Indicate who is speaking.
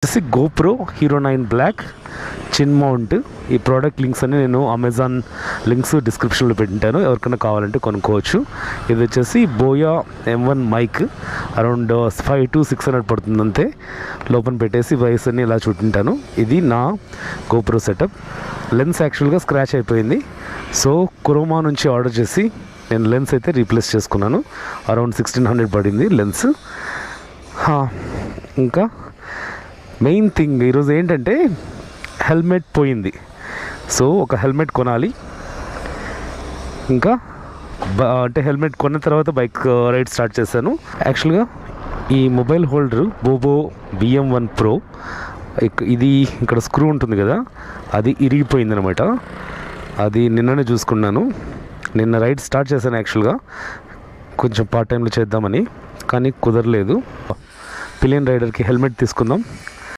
Speaker 1: వచ్చేసి GoPro hero 9 black చిన్ mount. ఈ ప్రోడక్ట్ లింక్స్ అన్ని నేను అమెజాన్ లింక్స్ డిస్క్రిప్షన్లో పెట్టింటాను, ఎవరికైనా కావాలంటే కొనుక్కోవచ్చు. ఇది వచ్చేసి buoy M1 mic, around 500 to 600 పడుతుంది అంతే. లోపల పెట్టేసి వైస్ అన్ని ఇలా చుట్టింటాను. ఇది నా గోప్రో సెటప్. లెన్స్ యాక్చువల్గా స్క్రాచ్ అయిపోయింది, సో క్రోమా నుంచి ఆర్డర్ చేసి నేను లెన్స్ అయితే రీప్లేస్ చేసుకున్నాను. అరౌండ్ 1600 పడింది లెన్స్. ఇంకా మెయిన్ థింగ్ ఈరోజు ఏంటంటే హెల్మెట్ పోయింది, సో ఒక హెల్మెట్ కొనాలి. ఇంకా అంటే హెల్మెట్ కొన్న తర్వాత బైక్ రైడ్ స్టార్ట్ చేశాను. యాక్చువల్గా ఈ మొబైల్ హోల్డరు బోబో BM1 Pro, ఇది ఇక్కడ స్క్రూ ఉంటుంది కదా, అది ఇరిగిపోయింది అనమాట. అది నిన్ననే చూసుకున్నాను. నిన్న రైడ్ స్టార్ట్ చేశాను యాక్చువల్గా, కొంచెం పార్ట్ టైంలో చేద్దామని, కానీ కుదరలేదు. పిలియన్ రైడర్కి హెల్మెట్ తీసుకుందాం